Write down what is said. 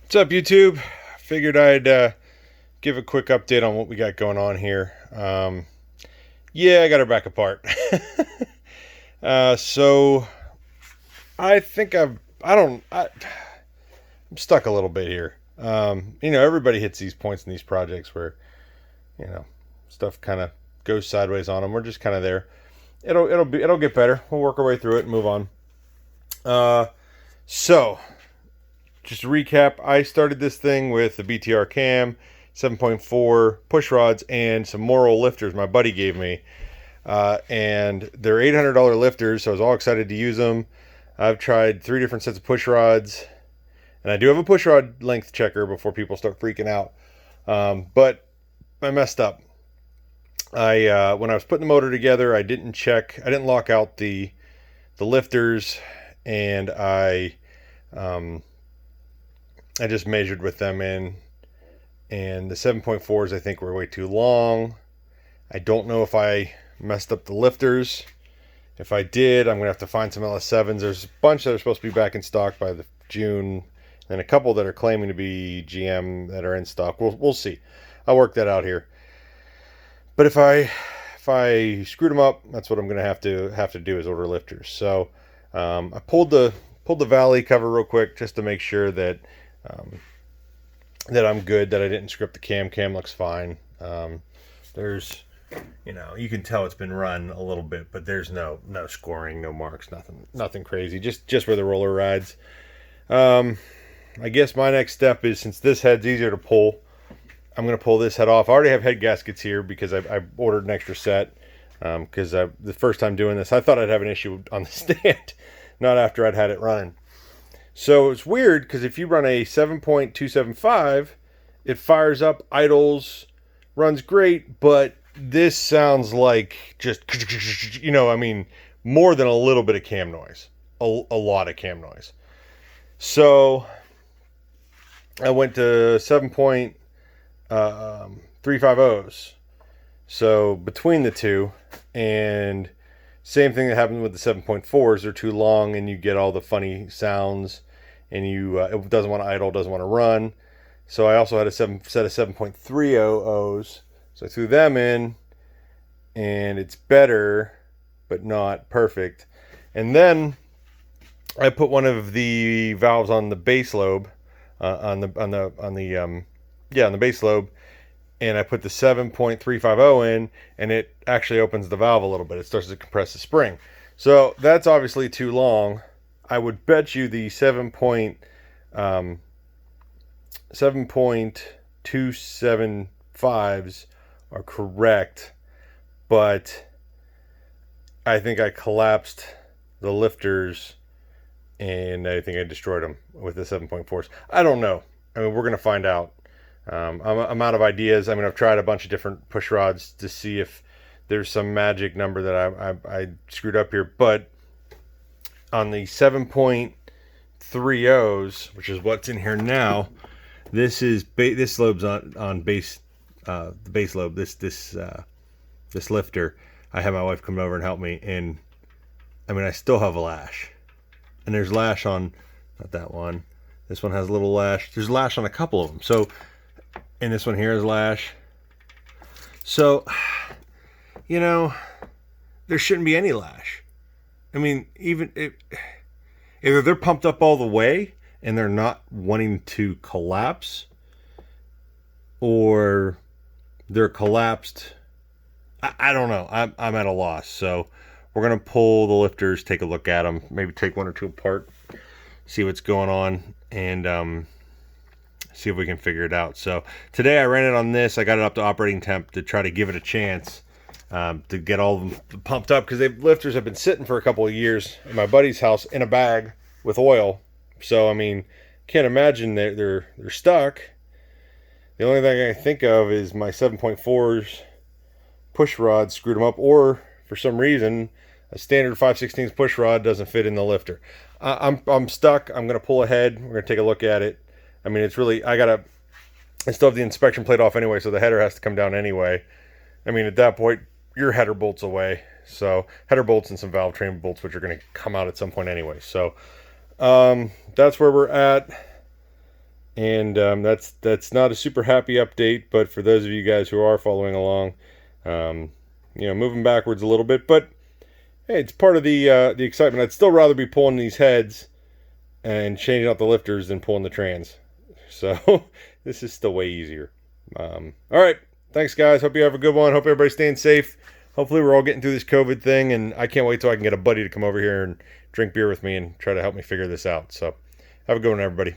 What's up, YouTube? Figured I'd give a quick update on what we got going on here. Yeah, I got her back apart. So I think I'm stuck a little bit here. Everybody hits these points in these projects where, you know, stuff kind of goes sideways on them. We're just kind of there. It'll get better. We'll work our way through it and move on. So just to recap, I started this thing with the BTR cam, 7.4 push rods, and some Morrow lifters my buddy gave me. And they're $800 lifters, so I was all excited to use them. I've tried 3 different sets of push rods, and I do have a push rod length checker before people start freaking out. But I messed up. When I was putting the motor together, I didn't lock out the lifters, and I just measured with them in, and the 7.4s I think were way too long. I don't know if I messed up the lifters. If I did, I'm gonna have to find some LS7s. There's a bunch that are supposed to be back in stock by the June, and a couple that are claiming to be GM that are in stock. We'll see. I'll work that out here. But if I screwed them up, that's what I'm gonna have to do is order lifters. So I pulled the valley cover real quick just to make sure that that I'm good, that I didn't screw up the cam. Cam looks fine. There's, you can tell it's been run a little bit, but there's no scoring, no marks, nothing crazy. Just where the roller rides. I guess my next step is, since this head's easier to pull, I'm going to pull this head off. I already have head gaskets here because I ordered an extra set. Because the first time doing this, I thought I'd have an issue on the stand, not after I'd had it running. So it's weird because if you run a 7.275, it fires up, idles, runs great, but this sounds like just, more than a little bit of cam noise, a lot of cam noise. So I went to 7.350s. So between the two, and same thing that happened with the 7.4s, they're too long and you get all the funny sounds, and it doesn't want to idle, doesn't want to run. So I also had a set of 7.30Os, so I threw them in, and it's better, but not perfect. And then I put one of the valves on the base lobe, on the base lobe, and I put the 7.350 in, and it actually opens the valve a little bit. It starts to compress the spring. So that's obviously too long. I would bet you the 7.275s are correct, but I think I collapsed the lifters, and I think I destroyed them with the 7.4s. I don't know. We're going to find out. I'm out of ideas. I've tried a bunch of different push rods to see if there's some magic number that I screwed up here. But on the 7.30s, which is what's in here now, this lobe's on base, the base lobe. This lifter. I had my wife come over and help me, and I still have a lash, and there's lash on, not that one. This one has a little lash. There's lash on a couple of them. So. And this one here is lash. So, there shouldn't be any lash. Even if either they're pumped up all the way and they're not wanting to collapse, or they're collapsed. I don't know. I'm at a loss. So we're gonna pull the lifters, take a look at them, maybe take one or two apart, see what's going on, and see if we can figure it out. So today I ran it on this. I got it up to operating temp to try to give it a chance, to get all of them pumped up, because the lifters have been sitting for a couple of years in my buddy's house in a bag with oil. So can't imagine they're stuck. The only thing I can think of is my 7.4s push rod screwed them up, or for some reason a standard 5/16 push rod doesn't fit in the lifter. I'm stuck. I'm gonna pull ahead. We're gonna take a look at it. It's really, I still have the inspection plate off anyway, so the header has to come down anyway. At that point, your header bolts away. So header bolts and some valve train bolts, which are going to come out at some point anyway. So that's where we're at. And that's not a super happy update, but for those of you guys who are following along, moving backwards a little bit, but hey, it's part of the excitement. I'd still rather be pulling these heads and changing out the lifters than pulling the trans. So this is still way easier. All right, thanks guys. Hope you have a good one. Hope everybody's staying safe. Hopefully we're all getting through this COVID thing, and I can't wait till I can get a buddy to come over here and drink beer with me and try to help me figure this out. So have a good one, everybody.